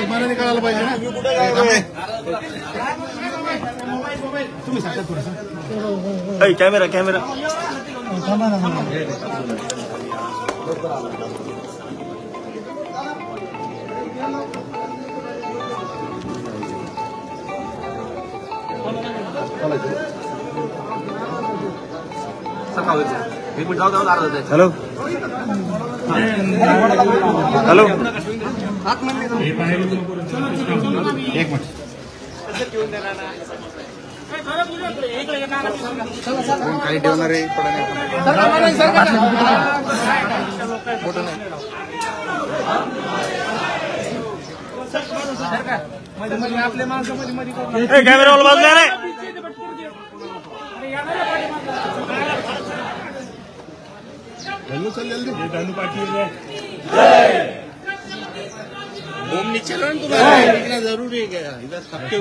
मला निकालायला पाहिजे ना. तुम्ही सांगा थोडंसं. कॅमेरा कॅमेरा एक मिनिट जाऊ हॅलो हॅलो एक मिनिट काही ठेवणार आहे फोटो नाही आपल्या माणसामध्ये कॅमेरावाला बाजूला रे. धनु पाटील ओम नीचे लो ना तुम्हारा लिखना जरूरी है क्या इधर सबके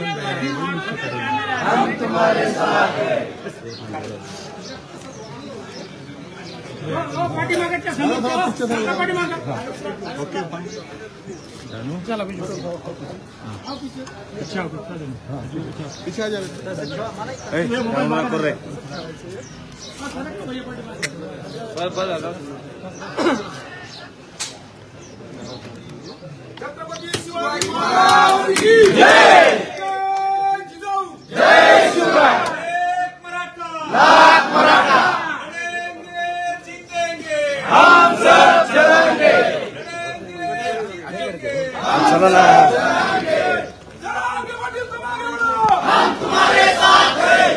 हम तुम्हारे साथ हैं. ओके चला पीछे आ जा कर रे. छत्रपती शिवाजी महाराज की जय. जय शिवराय. एक मराठा लाख मराठा. लड़ेंगे जीतेंगे हम सब चलेंगे. चला ना. हम तुम्हारे साथ हैं.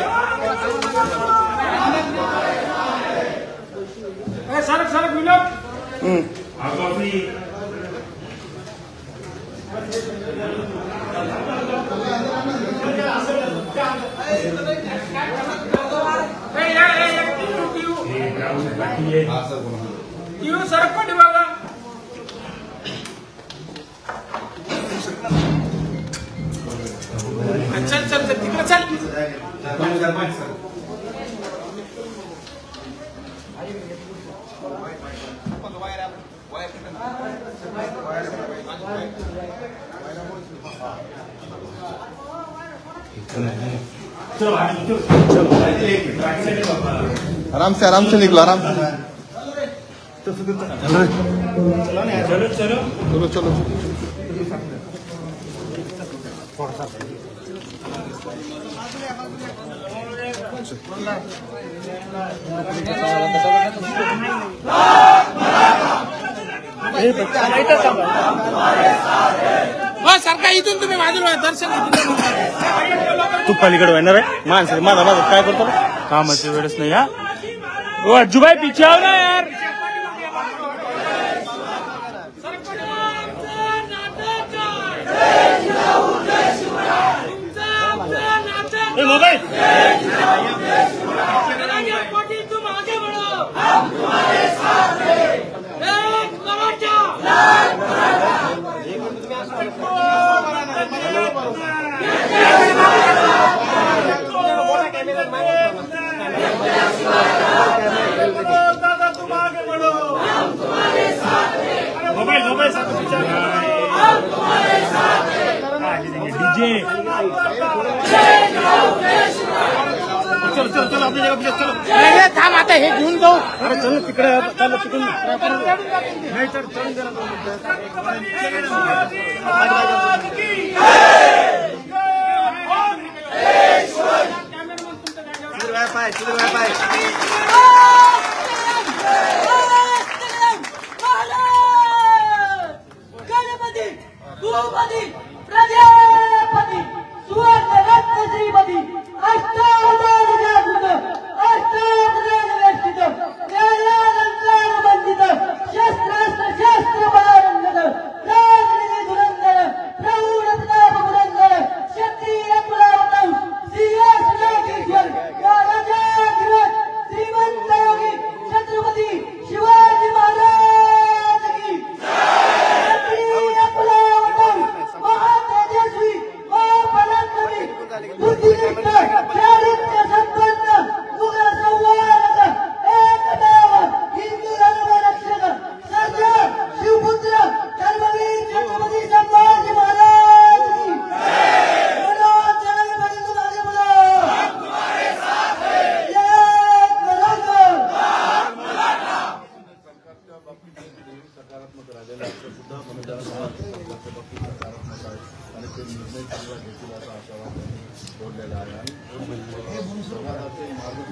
सरक मिलो. आप अपनी सरक पाठी बघा. चल चल चल तिकडे चल. आराम से निकलो आराम से. चलो चलो चलो चलो सरकार इथून तुम्ही बाजूला दर्शन तू पलीकडे येणार आहे माणसं माझा माझा काय करतो कामाची वेळच नाही. हा ओ अज्जूभाई पीछे आओ ना यार. मोबाईल पाटील तुम आगे बढ़ो हम तुम्हारे साथ हैं एक मराठा दादा तुम आगे बढ़ो हम तुम्हारे साथ हैं मोबाईल मोबाईल हम तुम्हारे साथ हैं डीजे चल चल चल आपल्या जगा चलो नाही थांब आता हे घेऊन जाऊ अरे चल तिकडे चल तिकडून नाही चल चढून गेला गणपती भूपती प्रजापती सुवर्ण रत्न श्रीमती अष्टावधान वेष्टित न्यायालंकार वंदित शस्त्रास्त्र शस्त्र पारंगत राजनिधी धुरंधर प्रौढ प्रताप पुरंदर क्षत्रिय कुलावतम सिंहासनाधीश्वर राजाधिराज श्रीमंत योगी छत्रपती शिवाजी महाराज की क्षत्रिय कुलावतम महातेजस्वी महापराक्रमी बुद्धिनिष्ठ चारित्र्य संपन्न उग्र संवारक एकमेव हिंदू धर्मरक्षक सर्जा शिवपुत्र धर्मवीर छत्रपती संभाजी महाराज की बोलो छत्रपती तुम्हारे बोलो हम तुम्हारे साथ हैं जय मराठा सकारात्मक राहिलेलं असं सुद्धा मनोदर समाजाच्या बाबतीत सकारात्मक आहे आणि ते निर्णय चांगला घेतील असा आशावाद त्यांनी सोडलेला आहे आणि समाजाचे मार्ग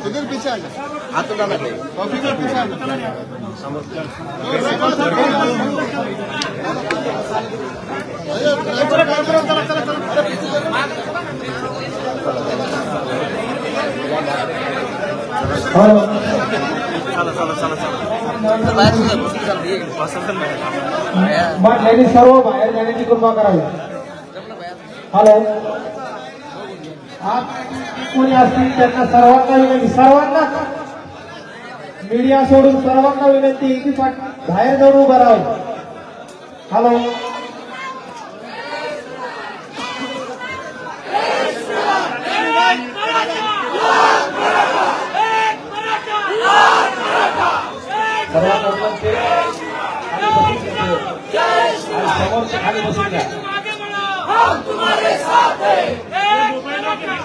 इधर पीछे आ जाओ हाथ डाला कॉफी के पीछे आ म्हटल्याने सर्व बाहेर जाण्याची कृपा करावी. हॅलो आज कोणी असतील त्यांना सर्वांना विनंती सर्वांना मीडिया सोडून सर्वांना विनंती की बाहेर जाऊन उभं राहावं. हॅलो समोरच्या खाली बसून घ्या. हम तुम्हारे साथ हैं एक मराठा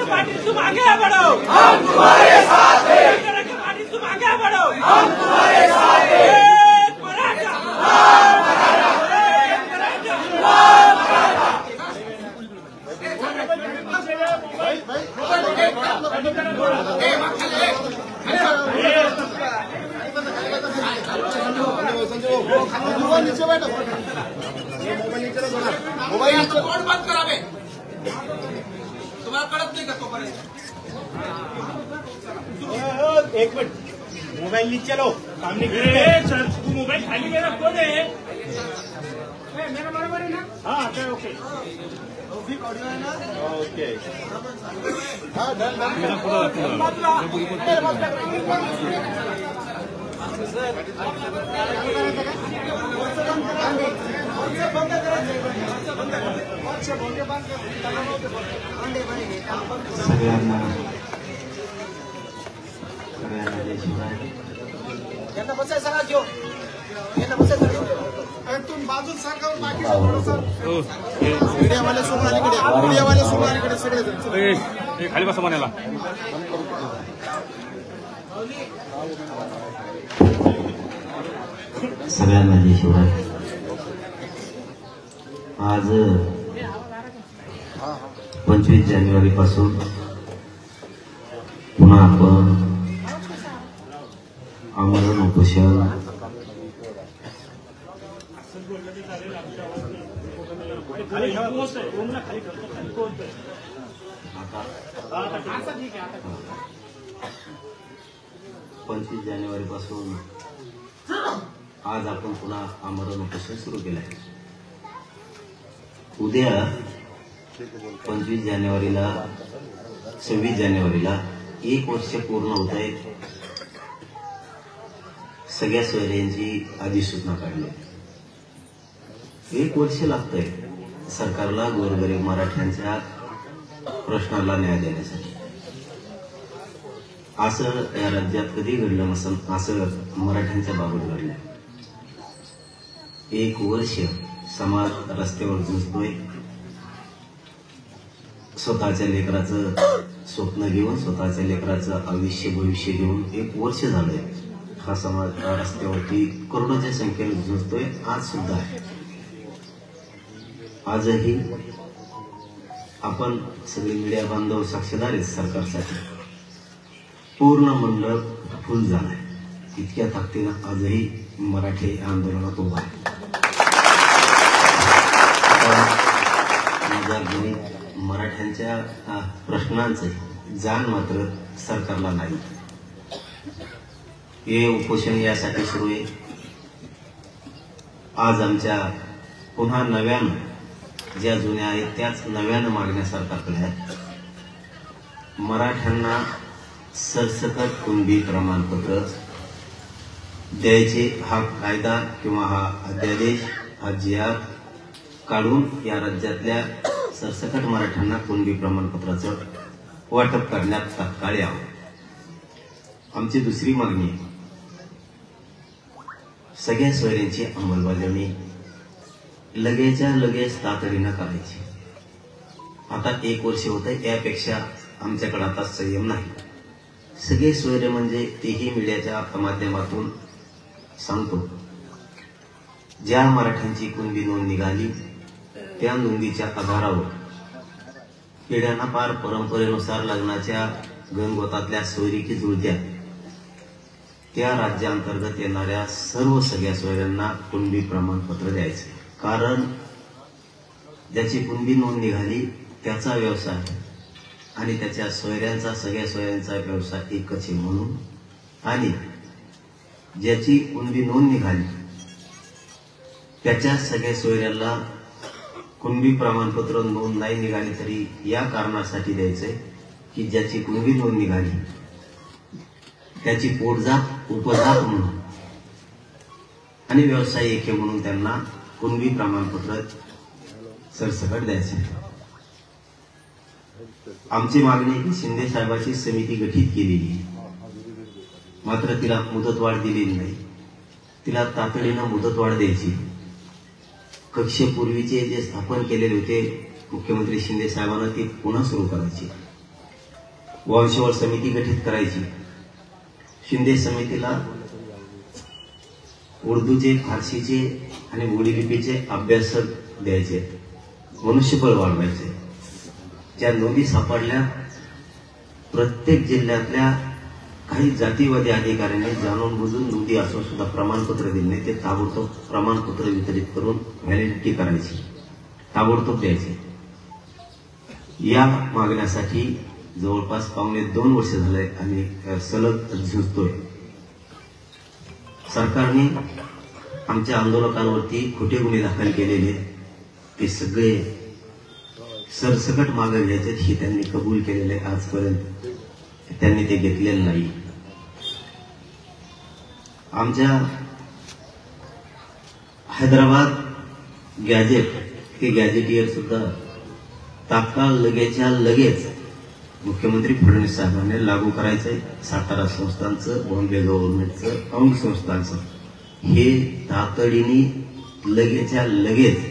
पाटिल तुम आगे बढ़ो हम तुम्हारे साथ हैं पाटिल तुम आगे बढ़ो हम तुम्हारे साथ हैं एक मराठा नीचे बैठो मोबाईल कोण बंद करावे तुम्हाला कळत नाही का तोपर्यंत एक मिनट मोबाईल नीचे लो सामने सर तू मोबाईल खाली मेरा कौन है मेरा बरोबर आहे ना हाँ ओके ओके हाँ डन सगळ्यांना जय शिवराय. यांना बसाय सगळा घेऊ यांना बसाय सगळं तुम बाजूला सरकार बाकी मीडियावाले सोडून अलीकडे मीडियावाले सोडून अलीकडे सगळे खाली बसा म्हणाला सगळ्यांना जय शिवराय. आज 25 जानेवारी पासून पुन्हा आपण आमरण उपोषण खाली पोहोचतोय ओमला खाली करतो खाली पोहोचतोय. आता 25 जानेवारी पासून आज आपण पुन्हा आमरण उपोषण सुरू केलं आहे. उद्या 25 जानेवारीला 26 जानेवारीला 1 वर्ष पूर्ण होत आहे. सगळ्या सोयऱ्यांची अधिसूचना काढली. 1 वर्ष लागतंय सरकारला गोरगरीब मराठ्यांच्या प्रश्नाला न्याय देण्यासाठी. असं या राज्यात कधी घडलं नसेल असं मराठ्यांच्या बाबत घडलं. 1 वर्ष समाज रस्त्यावर झुंजतोय. स्वतःच्या लेकराचं स्वप्न घेऊन स्वतःच्या लेकराचं आयुष्य भविष्य घेऊन 1 वर्ष झालंय हा समाज रस्त्यावरती करोडोच्या संख्येने झुंजतोय. आज सुद्धा आहे. आजही आपण सगळे मीडिया बांधव साक्षीदार आहेत सरकारसाठी. पूर्ण मंडळ फुल झालाय. इतक्या ताकदीनं आजही मराठी आंदोलनात उभा आहे. माझ्या घरी मराठ्यांच्या प्रश्नांचे जाण मात्र सरकारला नाही. हे उपोषण यासाठी सुरू आहे. आज आमच्या पुन्हा नव्यानं ज्या जुन्या आहेत त्याच नव्यानं मागण्या सरकारकडे आहेत. मराठ्यांना सरसकट कुणबी प्रमाणपत्र द्यायचे हा कायदा किंवा हा अध्यादेश हा GR काढून या राज्यातल्या सरसकट मराठ्यांना कुणबी प्रमाणपत्राचं वाटप करण्यात तात्काळ यावं. आमची दुसरी मागणी सगळ्या सोयऱ्यांची अंमलबजावणी लगेच्या लगेच तातडीनं करायची. आता 1 वर्ष होतंय. यापेक्षा आमच्याकडे आता संयम नाही. सगळे सोयरे म्हणजे तेही मीडियाच्या माध्यमातून सांगतो. ज्या मराठ्यांची कुणबी नोंद निघाली त्या नोंदीच्या आधारावर पिढ्यांना पार परंपरेनुसार लग्नाच्या गणगोतातल्या सोयरीकी जुळत्या त्या राज्यांतर्गत येणाऱ्या सगळ्या सोयऱ्यांना कुणबी प्रमाणपत्र द्यायचे. कारण ज्याची कुणबी नोंद निघाली त्याचा व्यवसाय आणि त्याच्या सोयऱ्यांचा सगळ्या सोयऱ्यांचा व्यवसाय एकच आहे म्हणून. आणि ज्याची कुणबी नोंद निघाली त्याच्या सगळ्या सोयऱ्यांना कुणबी प्रमाणपत्र नोंद नाही निघाली तरी या कारणासाठी द्यायचंय की ज्याची कुणबी नोंद निघाली त्याची पोटजात उपजात म्हणून आणि व्यवसाय एक आहे म्हणून त्यांना कुणबी प्रमाणपत्र सरसकट द्यायचे. आमची मागणी की शिंदे साहेबांची समिती गठीत केलेली मात्र तिला मुदतवाढ दिलेली नाही. तिला तातडीनं मुदतवाढ द्यायची. कक्ष पूर्वीचे जे स्थापन केलेले होते मुख्यमंत्री शिंदे साहेबांना ती पुन्हा सुरू करायची. वंशवार समिती गठीत करायची. शिंदे समितीला उर्दूचे फारसीचे आणि बोलीलिपीचे अभ्यासक द्यायचे. मनुष्यबळ वाढवायचे. ज्या नोंदी सापडल्या प्रत्येक जिल्ह्यातल्या काही जातीवादी अधिकाऱ्यांनी जाणून बुजून नोंदी असून सुद्धा प्रमाणपत्र दिले नाही ते ताबडतोब प्रमाणपत्र वितरित करून व्हॅलिडिटी करायची. ताबडतोब द्यायचे. या मागण्यासाठी जवळपास 2.5 वर्ष झाले आणि सलग झुंजतोय. सरकारने आमच्या आंदोलकांवरती खोटे गुन्हे दाखल केलेले ते सगळे सरसकट मागे घ्यायचे हे त्यांनी कबूल केलेले. आजपर्यंत त्यांनी ते घेतलेलं नाही. आमच्या हैदराबाद गॅजेट हे गॅजेटियर सुद्धा तात्काळ लगेच्या लगेच मुख्यमंत्री फडणवीस साहेबांनी लागू करायचंय. सातारा संस्थांचं बॉम्बे गव्हर्नमेंटचं औंध संस्थांचं हे तातडीने लगेच्या लगेच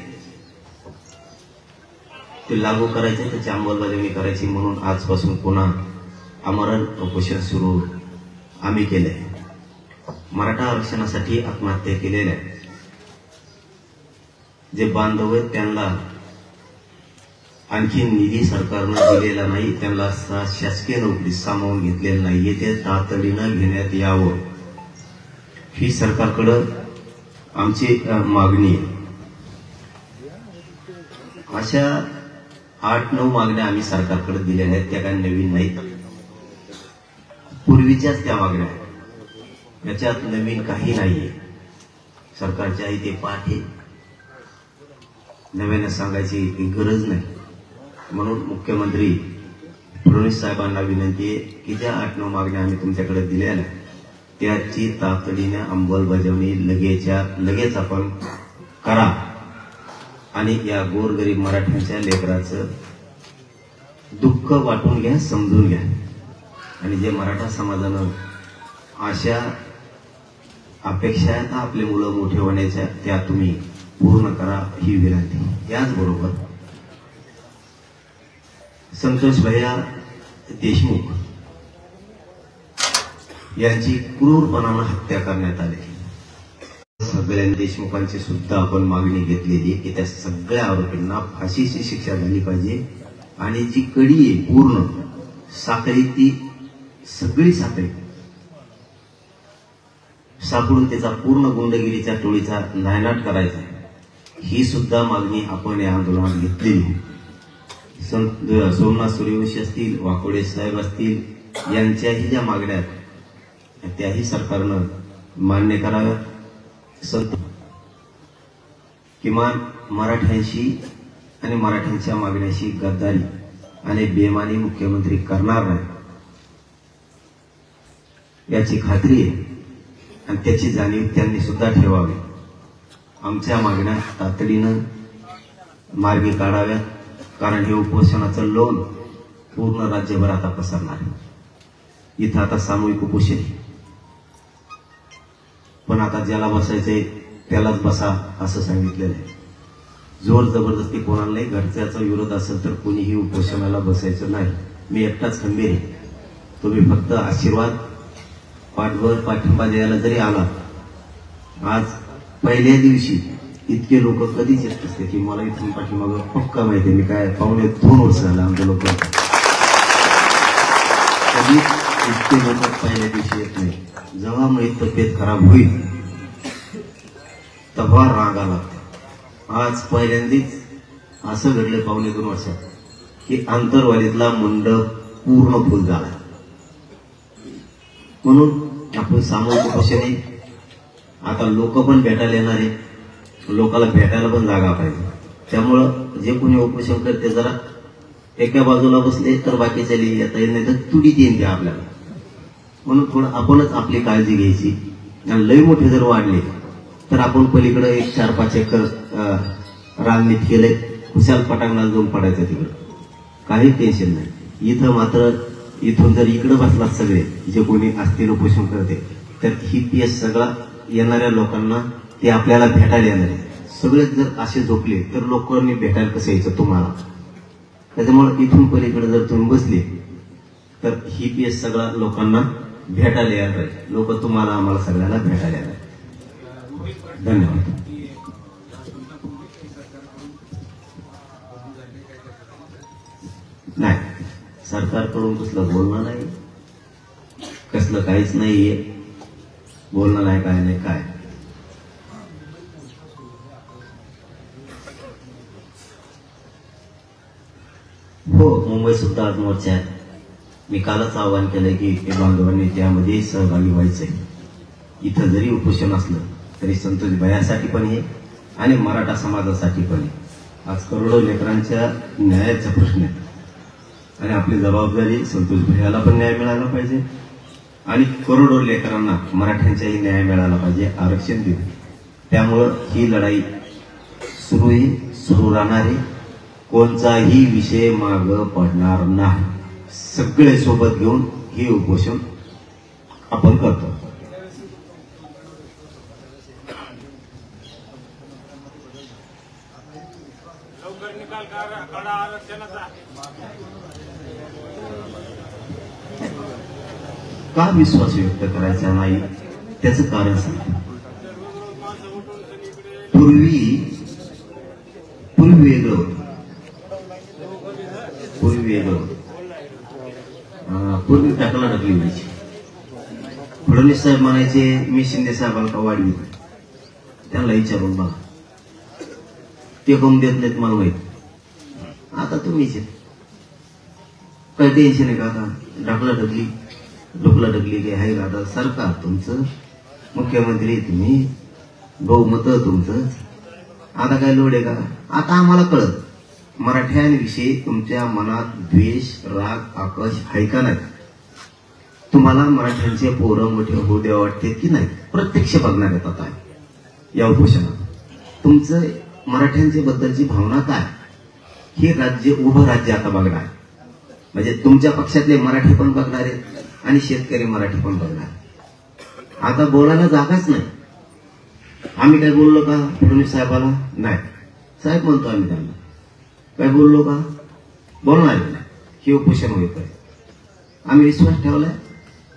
ते लागू करायचे. त्याची अंमलबजावणी करायची. म्हणून आजपासून पुन्हा आमरण उपोषण सुरू आम्ही केलंय. मराठा आरक्षणासाठी आत्महत्या केलेल्या जे बांधव आहेत त्यांना आणखी निधी सरकारनं दिलेला नाही. त्यांना शासकीय नोकरी सामावून घेतलेलं नाहीये. ते तातडीनं घेण्यात यावं ही सरकारकडं आमची मागणी आहे. अशा 8-9 मागण्या आम्ही सरकारकडे दिलेल्या आहेत. त्या काही नवीन नाहीत, पूर्वीच्याच त्या मागण्या आहेत. याच्यात नवीन काही नाहीये. सरकारच्या इथे पाठ आहे, नव्याने सांगायची काही गरज नाही. म्हणून मुख्यमंत्री फडणवीस साहेबांना विनंती आहे की ज्या 8-9 मागण्या आम्ही तुमच्याकडे दिल्या ना, त्याची तातडीने अंमलबजावणी लगेच आपण करा आणि या गोरगरीब मराठ्यांच्या लेकराचं दुःख वाटून घ्या, समजून घ्या. आणि जे मराठा समाजानं अशा अपेक्षा आहेत आपले मुलं मोठे होण्याच्या, त्या तुम्ही पूर्ण करा ही विनंती. याचबरोबर संतोष भैया देशमुख यांची क्रूरपणानं हत्या करण्यात आली. सगळ्या देशमुखांची सुद्धा आपण मागणी घेतलेली की त्या सगळ्या आरोपींना फाशीची शिक्षा झाली पाहिजे. आणि जी कडी आहे पूर्ण साखळी, ती सगळी साखळी सापडून त्याचा पूर्ण गुंडगिरीच्या टोळीचा नायनाट करायचा, ही सुद्धा मागणी आपण या आंदोलनात घेतलेली. सोमनाथ सूर्यवंशी असतील, वाकोडे साहेब असतील, यांच्याही ज्या मागण्या आहेत त्याही सरकारनं मान्य कराव्या. किमान मराठ्यांशी आणि मराठ्यांच्या मागण्याशी गद्दारी आणि बेमानी मुख्यमंत्री करणार नाही याची खात्री आहे आणि त्याची जाणीव त्यांनी सुद्धा ठेवावी. आमच्या मागण्या तातडीनं मार्गी काढाव्यात, कारण हे उपोषणाचं लोण पूर्ण राज्यभर आता पसरणार आहे. इथं आता सामूहिक उपोषण, पण आता ज्याला बसायचंय त्यालाच बसा असं सांगितलेलं आहे. जोर जबरदस्ती कोणाला नाही. घरच्याचा विरोध असेल तर कोणीही उपोषणाला बसायचं नाही. मी एकटाच खंबीर आहे. तुम्ही फक्त आशीर्वाद, पाठबळ, पाठिंबा द्यायला जरी आला. आज पहिल्या दिवशी इतके लोक कधीच येत असते की मला इथून पाठीमागं पक्का माहिती आहे. मी काय 2.5 वर्ष झालं आमच्या लोक कधी इतके लोक पहिल्या दिवशी येत नाही. जेव्हा मग तब्येत खराब होईल तेव्हा राग आला. आज पहिल्यांदाच असं घडलं 2.5 वर्षात की आंतरवालीतला मंडप पूर्ण फुल झाला. म्हणून आपण सामूहिक उपोषण आहे. आता लोक पण भेटायला येणार आहे, लोकांना भेटायला पण जागा पाहिजे. त्यामुळं जे कोणी उपोषण करते जरा एका बाजूला बसले तर बाकीच्या लिहि येता येईल, नाही तर तुडीत येईल द्या आपल्याला. म्हणून थोडं आपणच आपली काळजी घ्यायची. आणि लई मोठे जर वाढले तर आपण पलीकडे 4-5 एकर राननीत केले, खुशाल पटांगणाला जाऊन पडायचं तिकडं, काही टेन्शन नाही. इथं मात्र इथून जर इकडे बसलात सगळे जे कोणी असतील उपोषण करते, तर ही पीएस सगळा येणाऱ्या लोकांना ते आपल्याला भेटायला येणार आहे. सगळेच जर असे झोपले तर लोकांनी भेटायला कसं यायचं तुम्हाला. त्याच्यामुळे इथून पलीकडे जर तुम्ही बसले तर ही पीएस सगळा लोकांना भेटायला येणार आहे. लोक तुम्हाला आम्हाला सगळ्याला भेटायला येणार. धन्यवाद. नाही, सरकारकडून कसलं बोलणं नाही, कसलं काहीच नाहीये. बोलणं नाही, काय नाही, काय हो. मुंबई सुद्धा आज मोर्चा आहे. मी कालच आवाहन केलंय की बांधवांनी त्यामध्ये सहभागी व्हायचंय. इथं जरी उपोषण असलं तरी संतोष भैयासाठी पण आहे आणि मराठा समाजासाठी पण आहे. आज करोडो लेकरांच्या न्यायाचा प्रश्न आहे आणि आपली जबाबदारी संतोष भैयाला पण न्याय मिळाला पाहिजे आणि करोडो लेकरांना मराठ्यांचाही न्याय मिळाला पाहिजे, आरक्षण देऊ. त्यामुळं ही लढाई सुरू आहे, सुरू राहणार आहे. कोणताही विषय मागं पडणार नाही. सगळे सोबत घेऊन हे उपोषण आपण करतो. का विश्वास व्यक्त करायचा नाही त्याचं कारण सांगतो. पूर्वी वेगळं होतं. पूर्वी टाकला टाकली व्हायची. फडणवीस साहेब म्हणायचे मी शिंदे साहेबांना वाढवी. त्यांना विचारून बघा, ते कम देत नाहीत मला माहित. आता तुम्हीच काही टेन्शन आहे का? आता ढकला ढकली काही आहे का? आता सरकार तुमचं, मुख्यमंत्री तुम्ही, बहुमत तुमचं, आता काय लोड आहे का? आता आम्हाला कळत मराठ्यांविषयी तुमच्या मनात द्वेष, राग, आक्रोश आहे का नाही? तुम्हाला मराठ्यांचे पोरं मोठे होऊ द्या वाटते की नाही? प्रत्यक्ष बघणार आहेत आता या उपोषणात. तुमचं मराठ्यांच्या बद्दलची भावना काय, हे राज्य उभं राज्य आता बघणार. म्हणजे तुमच्या पक्षातले मराठी पण बघणार आहेत आणि शेतकरी मराठी पण बघणार. आता बोलायला जागाच नाही. आम्ही काय बोललो का फडणवीस साहेबाला? नाही. साहेब म्हणतो आम्ही त्यांना. काय बोललो का? बोलणार नाही. हे उपोषण होईपर्यंत आम्ही विश्वास ठेवलाय.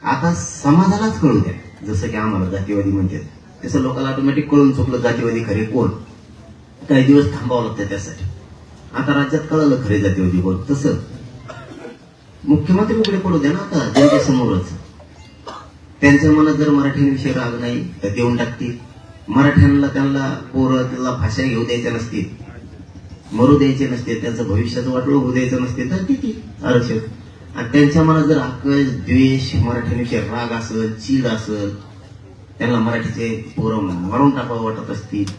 आता समाजालाच कळू द्या. जसं की आम्हाला जातीवादी म्हणतात तसं लोकांना ऑटोमॅटिक कळून चुकलं जातीवादी खरे कोण. काही दिवस थांबावं लागतं त्यासाठी. आता राज्यात कळलं खरे जातीवादी कोण. तसं मुख्यमंत्री उघडे पडू द्या ना आता जनतेसमोरच. त्यांच्या मनात जर मराठ्यांविषयी राग नाही तर देऊन टाकतील. मराठ्यांना त्यांना पोरं त्याला भाषा घेऊ द्यायच्या नसतील, मरू द्यायचे नसते, त्यांचं भविष्याचं वाटोळं होऊ द्यायचं नसते तर किती आरक्षण. आणि त्यांच्या मनात जर आकस, द्वेष, मराठ्यांविषयी राग असेल, चीड असेल, त्यांना मराठीचे पोरं मारून टाकावं वाटत असतील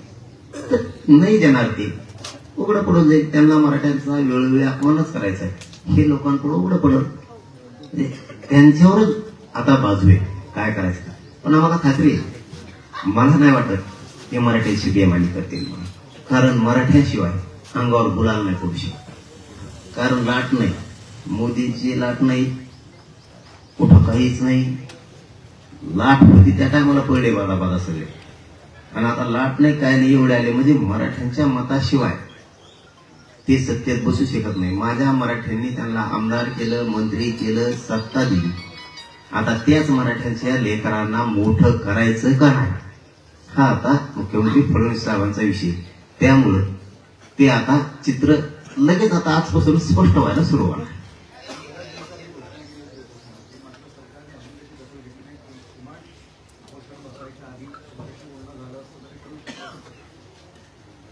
तर नाही देणार. ते उघडं पडून जाईल. त्यांना मराठ्यांचा वेळोवेळी अपमानच करायचा आहे हे लोकांकडून उघडं पडलं. त्यांच्यावरच आता बाजू आहे काय करायचं. पण आम्हाला खात्री आहे, मला नाही वाटत ते मराठ्यांशी बेमानी करतील म्हणून. कारण मराठ्यांशिवाय अंगावर गुलाल नाही पडू शकत. कारण लाट नाही, मोदीची लाट नाही, कुठं काहीच नाही. लाट होती त्या टायमाला पडले बाबा सगळे. आणि आता लाट नाही काय नाही एवढे आले म्हणजे मराठ्यांच्या मताशिवाय ते सत्तेत बसू शकत नाही. माझ्या मराठ्यांनी त्यांना आमदार केलं, मंत्री केलं, सत्ता दिली. आता त्याच मराठ्यांच्या लेकरांना मोठं करायचं का नाही हा आता मुख्यमंत्री फडणवीस साहेबांचा विषय. त्यामुळं ते आता चित्र लगेच आता आजपासून स्पष्ट व्हायला सुरू होणार.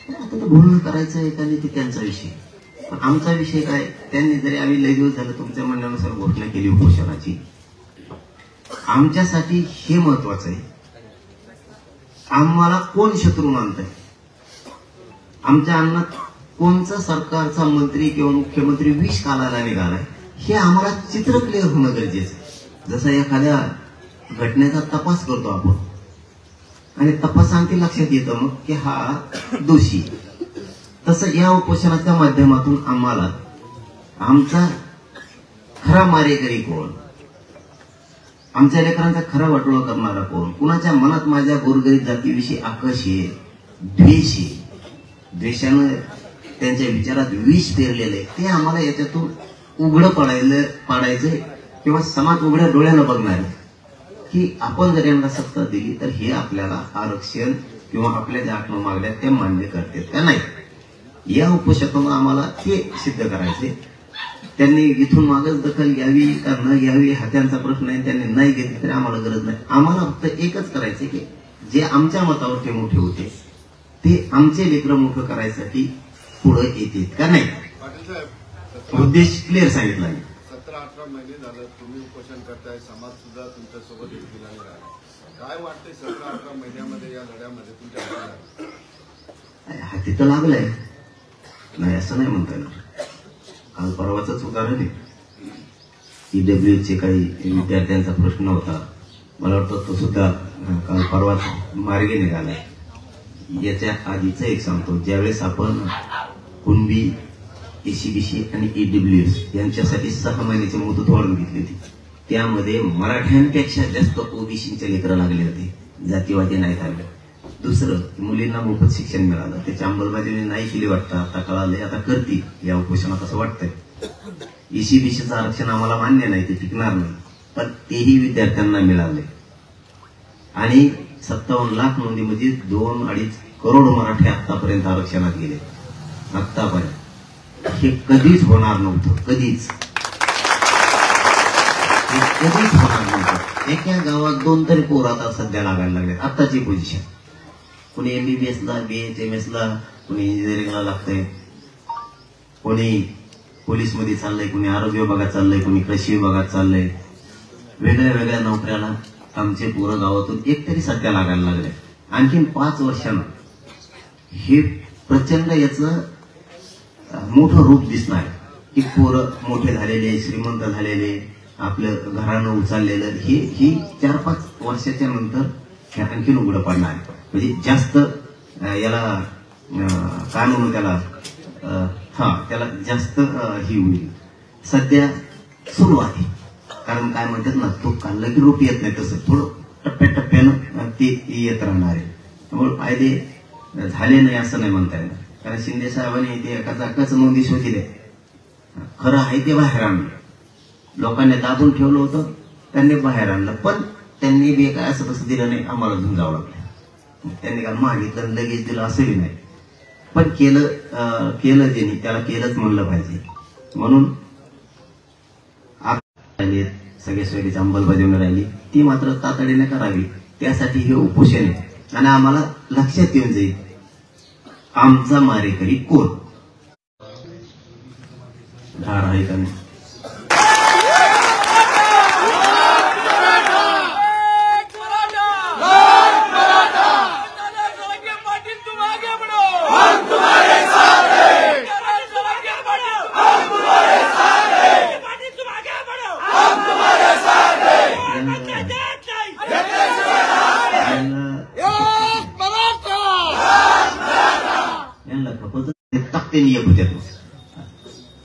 आता बोलणं करायचं आहे का नाही ते त्यांचा विषय. पण आमचा विषय काय, त्यांनी जरी आम्ही लय दिवस झालं तुमच्या म्हणण्यानुसार घोषणा केली उपोषणाची, आमच्यासाठी हे महत्वाचं आहे आम्हाला कोण शत्रू मानतंय, आमच्या अन्नात कोणचा सरकारचा मंत्री किंवा मुख्यमंत्री विष कालाला निघालाय हे आम्हाला चित्र क्लिअर होणं गरजेचं आहे. जसं एखाद्या घटनेचा तपास करतो आपण आणि तपासांती लक्षात येतं मग की हा दोषी, तसं या उपोषणाच्या माध्यमातून आम्हाला आमचा खरा मारेकरी कोण, आमच्या लेकरांचा खरा वाटोळा करणारा कोण, कुणाच्या मनात माझ्या गोरगरीब जातीविषयी आकर्ष आहे, द्वेष आहे, द्वेषानं त्यांच्या विचारात विष पेरलेलं आहे, ते आम्हाला याच्यातून उघडं पाडायचं किंवा समाज उघड्या डोळ्यानं बघणार की आपण जर यांना सत्ता दिली तर हे आपल्याला आरक्षण किंवा आपल्या ज्या आत्म मागण्या त्या मान्य करतात का नाही. या उपोषणातून आम्हाला ते सिद्ध करायचे. त्यांनी इथून मागच दखल घ्यावी का न घ्यावी हा त्यांचा प्रश्न आहे. त्यांनी नाही घेतली तरी आम्हाला गरज नाही. आम्हाला फक्त एकच करायचे की जे आमच्या मतावर ते मोठे होते ते आमचे लेकरं मोठं करायसाठी पुढे येतील का नाही. उद्देश क्लिअर सांगितला आहे. 17-18 महिने झालं तुम्ही उपोषण करताय, समाज सुद्धा तुमच्या सोबत एकदिलाने राहिला. काय वाटतंय 17-18 महिन्यामध्ये या लढ्यामध्ये तुमच्या हाती तर लागलाय नाही असं नाही म्हणता येणार. काल परवाच उदाहरण आहे, ईडब्ल्यूचे काही विद्यार्थ्यांचा प्रश्न होता, मला वाटतं तो सुद्धा काल परवाच मार्गे निघालाय. याच्या आधीच एक सांगतो, ज्यावेळेस आपण कुणबी, एसीबीसी आणि ईडब्ल्यूएस यांच्यासाठी 6 महिन्याची मुदत वाढवून घेतली होती, त्यामध्ये मराठ्यांपेक्षा जास्त ओबीसीचे लेकरं लागले होते, जातीवादी नाहीत आले. दुसरं, मुलींना मोफत शिक्षण मिळालं, त्याची अंमलबजावणी नाही केली वाटतं, आता कळालंय, आता करतील या उपोषणात असं वाटतंय. एसीबीसीचं आरक्षण आम्हाला मान्य नाही, ते टिकणार नाही, पण तेही विद्यार्थ्यांना मिळाले. आणि 57 लाख नोंदी म्हणजे 2-2.5 करोड मराठी आतापर्यंत आरक्षणात गेले. आतापर्यंत हे कधीच होणार नव्हतं, कधीच होणार नव्हतं. एका गावात 2 तरी पोरं आता सध्या लागायला लागले. आताची पोझिशन कोणी MBBS ला, BHMS ला, कोणी इंजिनिअरिंगला लागतंय, कोणी पोलीस मध्ये चाललंय, कोणी आरोग्य विभागात चाललंय, कोणी कृषी विभागात चाललंय. वेगळ्या वेगळ्या नोकऱ्याला आमचे पोरं गावातून एक तरी सध्या लागायला लागले. आणखीन 5 वर्षांना हे प्रचंड याचं मोठं रूप दिसणार की पोरं मोठे झालेले, श्रीमंत झालेले, आपलं घरानं उचललेलं ही 4-5 वर्षाच्या नंतर हे आणखीन उघडं पडणार आहे. म्हणजे जास्त याला काय म्हणू त्याला त्याला जास्त ही होईल. सध्या सुरुवात आहे, कारण काय म्हणतात ना, तो काढलं की रोप येत नाही, तसं थोडं टप्प्याटप्प्यानं ते येत राहणार आहे. त्यामुळे फायदे झाले नाही असं नाही म्हणता येणार. कारण शिंदे साहेबांनी ते एकाच नोंदी शोधले, खरं आहे ते बाहेर आणलं. लोकांनी दाबून ठेवलं होतं, त्यांनी बाहेर आणलं. पण त्यांनी बी काय असं तसं दिलं नाही, आम्हाला घेऊन जावं लागलं. त्यांनी काय मागितलं लगेच दिलं असंही नाही, पण केलं त्यांनी, त्याला केलंच म्हणलं पाहिजे. म्हणून सगळ्या सोयीची अंमलबजावणी राहिली, ती मात्र तातडीने करावी. त्यासाठी हे उपोषण आहे. आणि आम्हाला लक्षात येऊन जाईल आमचा मारेकरी कोण. धार आहे का नाही?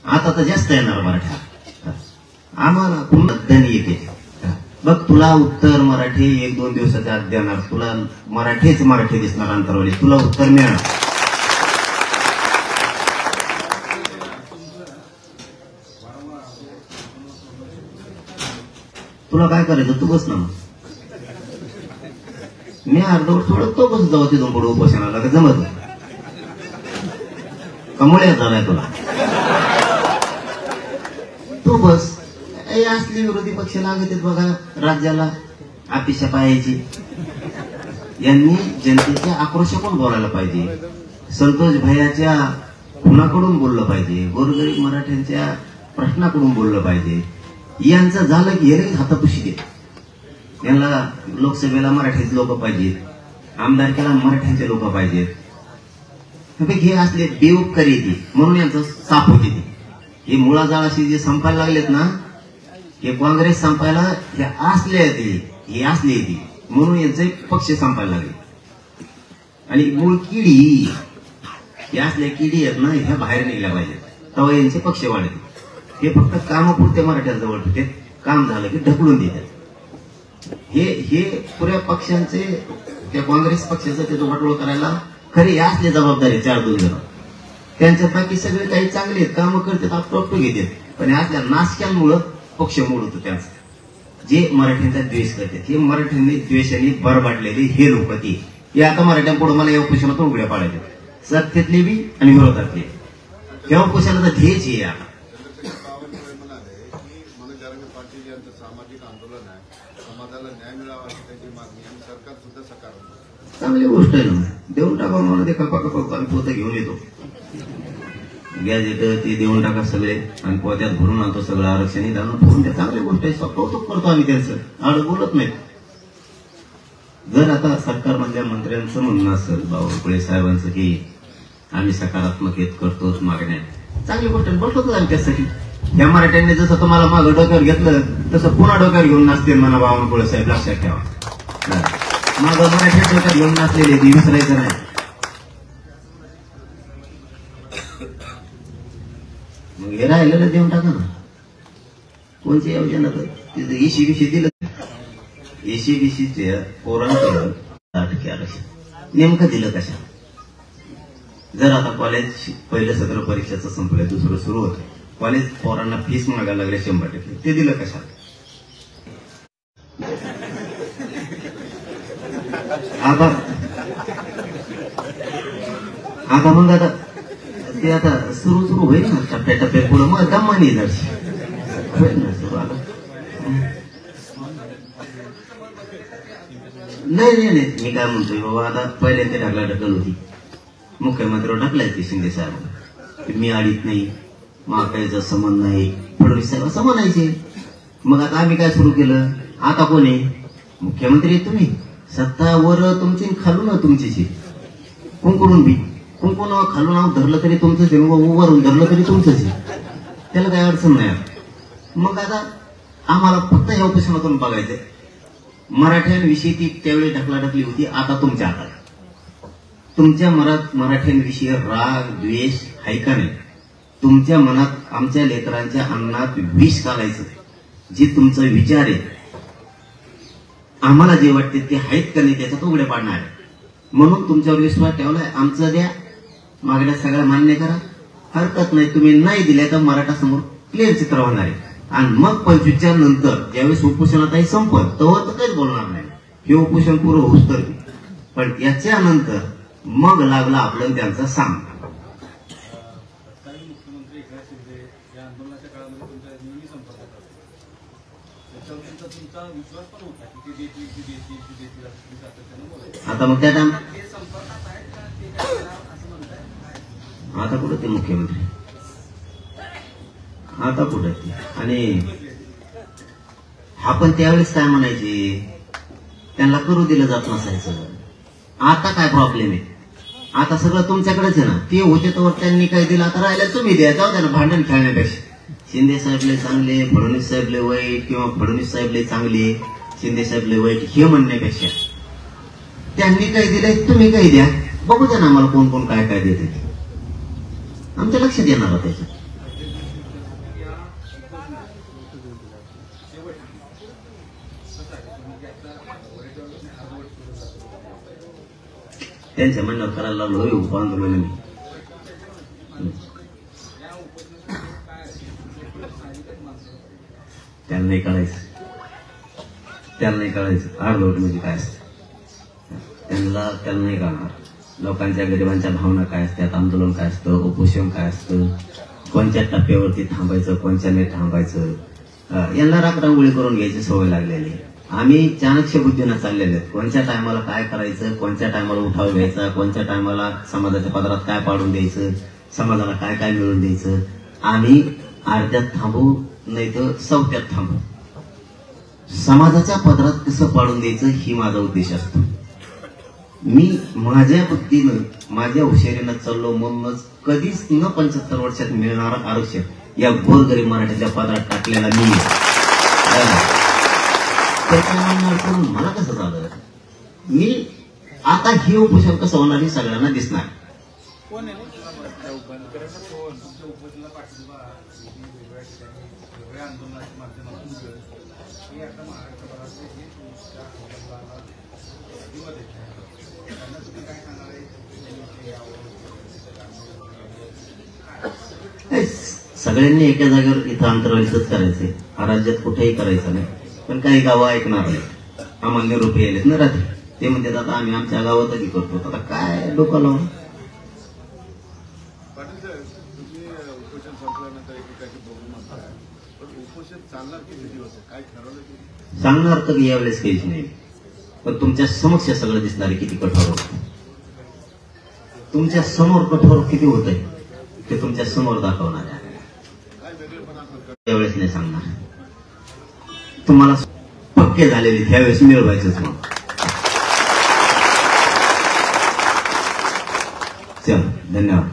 आता तर जास्त येणार मराठी, आम्हाला पुन्हा येते. बघ तुला उत्तर मराठी 1-2 दिवसाच्या आत देणार, तुला मराठी दिसणार अंतरवाली, तुला उत्तर मिळणार. तुला काय करायचं तू बस ना, मी अर्धवट सोडत तो बस जाऊ तिथून पुढे उपोषणाला. का जमत कमोळ्यात झालाय तुला, तो बस. असली विरोधी पक्ष लागत आहेत बघा राज्याला अपेक्षा पाहायची. यांनी जनतेच्या आक्रोशाकडून बोलायला पाहिजे, संतोष भैयाच्या खुनाकडून बोललं पाहिजे, गोरगरीब मराठ्यांच्या प्रश्नाकडून बोललं पाहिजे. यांचं झालं की हे हातापुशी देत. यांना लोकसभेला मराठीचे लोक पाहिजेत, आमदारकीला मराठ्यांचे लोक पाहिजेत. हे असले बेउपकारी येते म्हणून यांचं साफ होते. हे मुळाजाळाशी जे संपायला लागलेत ना, हे काँग्रेस संपायला हे असले येते म्हणून यांचे पक्ष संपायला लागले. आणि मूळ किडी हे असल्या किडी आहेत ना, ह्या बाहेर निघल्या पाहिजेत, तेव्हा यांचे पक्ष वाढते. हे फक्त कामापुरते मराठ्यांजवळ ठेवते, काम झालं की ढकलून देतात. हे पुऱ्या पक्षांचे, त्या काँग्रेस पक्षाचं त्याचं वाटोळ करायला खरी असली जबाबदारी 4-2 जण. त्यांच्यात बाकी सगळे काही चांगले आहेत, कामं करतात, आपटो घेतात, पण असल्या नाशक्यांमुळं पक्ष मोड होतो त्यांचा. जे मराठ्यांचा द्वेष करतात, हे मराठ्यांनी द्वेषाने बरबाटलेले हे लोक, हे आता मराठ्यांपुढे मला या उपोषणातून उघड्या पाडायचे, सत्तेतले बी आणि विरोधातले. या उपोषणाचा ध्येयच हे आहे. पाटील यांचं सामाजिक आंदोलन आहे, समाजाला न्याय मिळावा अशी त्याची मागणी, आणि सरकार सुद्धा सकारात्मक. चांगली गोष्ट आहे ना, देऊन टाका मला, ते कपा पोतं घेऊन येतो, गॅस येतं ते देऊन टाका सगळे, आणि पोत्यात भरून आणतो सगळं आरक्षण ठेवून द्या. चांगली गोष्ट आहे, कौतुक करतो आम्ही त्यांचं, आड बोलत नाही. जर आता सरकारमधल्या मंत्र्यांचं म्हणणं असेल, बावनकुळे साहेबांचं, की आम्ही सकारात्मक येत करतो मागण्या, चांगली गोष्ट आहे, बसलोच आम्ही त्यासाठी. या मराठ्यांनी जसं तुम्हाला मागं डोक्यावर घेतलं तसं पुन्हा डोक्यावर घेऊन नाचते म्हणा बावनकुळे साहेब, लक्षात ठेवा. मागं मराठी डोक्यात घेऊन नाचलेले ते विसरायचं नाही. मग हे राहिलेलं देऊन टाका ना. कोणची योजना तिथं ECBC दिलं, ECBCचे पोरांचं 10% आरक्षण नेमकं दिलं कशा? जर आता कॉलेज पहिलं सत्र परीक्षेचं संपलं, दुसरं सुरू होतं, कॉलेज पोरांना फीस मागायला लागले 100%, ते दिलं कशा? आता मग आता ते आता सुरू होईल ना, टप्प्याटप्प्यात पुढं मग दमानी जरशी होईल ना सुरू. आता नाही मी काय म्हणतोय बाबा, आता पहिले ते ढकल होती, मुख्यमंत्र्यावर ढकलायचे शिंदे साहेब, मी आडीत नाही, महाकायचा संबंध नाही, फडणवीस साहेब असं म्हणायचे. मग आता आम्ही काय सुरू केलं, आता कोण आहे मुख्यमंत्री, तुम्ही सत्तावर तुमची, खालून तुमचीच, कुंकुण खालून धरलं तरी तुमचंच आहे, वरून धरलं तरी तुमचंच आहे, त्याला काही अडचण नाही. मग आता आम्हाला फक्त या उपोषणातून बघायचंय, मराठ्यांविषयी ती त्यावेळी ढकलाढकली होती, आता तुमच्या हातात. तुमच्या मनात मराठ्यांविषयी राग द्वेष आहे का नाही? तुमच्या मनात आमच्या लेकरांच्या अन्नात विष घालायचं जे तुमचा विचार आहे, आम्हाला जे वाटते ते आहेत का नाही त्याच्यात उघडे पाडणार आहे. म्हणून तुमच्यावर विश्वास ठेवलाय, आमचं द्या, मागण्या सगळ्या मान्य करा, हरकत नाही. तुम्ही नाही दिल्या तर मराठा समोर क्लिअर चित्र होणार आहे. आणि मग 25च्या नंतर ज्यावेळेस उपोषणातही संपल तेव्हा तर काहीच बोलणार नाही, हे उपोषण पूर्ण होऊस तर. पण याच्यानंतर मग लागला आपलं त्यांचा सांग. मुख्यमंत्री एकनाथ शिंदे या आंदोलनाच्या काळामध्ये तुमच्या नेहमी संपर्कात असतात, त्याच्यावर तुमचा विश्वास पण होता की ते देतील सातत्यानं बोलायचं. आता मग त्या टाइम आता कुठं ते मुख्यमंत्री, आता कुठं ते, आणि हा पण त्यावेळेस काय म्हणायचे, त्यांना करू दिलं जात नसायचं. आता काय प्रॉब्लेम आहे, आता सगळं तुमच्याकडेच आहे ना. ते होते तर त्यांनी काय दिलं, आता राहिलं तुम्ही द्या, जाऊ द्या ना, भांडण खेळण्यापेक्षा. शिंदे साहेबले चांगले, फडणवीस साहेबले वाईट, किंवा फडणवीस साहेबले चांगले, शिंदे साहेबले वाईट हे म्हणण्यापेक्षा त्यांनी काय दिलंय तुम्ही काही द्या, बघू द्या ना आम्हाला कोण कोण काय काय देते, आमच्या लक्षात येणार त्याच्यात. त्यांच्या म्हणण्यावर करायला लागलो होय आंदोलन. त्यांना नाही कळायचं अर्धवट म्हणजे काय असतं, त्यांना नाही कळणार. लोकांच्या गरिबांच्या भावना काय असतात, आंदोलन काय असतं, उपोषण काय असतं, कोणत्या टप्प्यावरती थांबायचं, कोणत्या नाही थांबायचं, यांना राखरांगोळी करून घ्यायची सवय लागलेली. आम्ही चाणक्य बुद्धीनं चाललेले आहेत, कोणत्या टायमाला काय करायचं, कोणत्या टायमाला उठाव घ्यायचा, कोणत्या टायमाला समाजाच्या पदरात काय पाडून द्यायचं, समाजाला काय काय मिळवून द्यायचं. आम्ही अर्ध्यात थांबू नाही तर चौथ्यात थांबू, समाजाच्या पदरात कसं पाडून द्यायचं ही माझा उद्देश असतो. मी माझ्या बुद्धीनं माझ्या हुशारीनं चाललो, म्हणूनच कधीच न 75 वर्षात मिळणारं आरक्षण या गोरगरीब मराठ्याच्या पदरात टाकलेला मी. त्याच्यामुळे मला कसं झालं, मी आता हे उपोषण कसं होणार हे सगळ्यांना दिसणार. सगळ्यांनी एका जागेवर इथं अंतराळीच करायचंय, हा राज्यात कुठेही करायचं नाही. पण काही गावं ऐकणार नाही, आम्हाला निरोप यायलेत ना रात्री, ते म्हणतात आता आम्ही आमच्या गावातही करतो. आता काय डोकं लावून पाटील साहेब, तुम्ही उपोषण संपल्यानंतर एकेकाची बघून म्हणताय, पण उपोषण चालणार किती दिवस आहे, काय ठरवलं? सांगणार तर यावेळेस काहीच नाही, पण तुमच्या समक्ष सगळं दिसणार आहे किती कठोर होत, तुमच्या समोर कठोर किती होत आहे ते तुमच्या समोर दाखवणार आहे. त्यावेळेस नाही सांगणार, तुम्हाला पक्के झालेले त्यावेळेस मिळवायचंच. मग चल, धन्यवाद.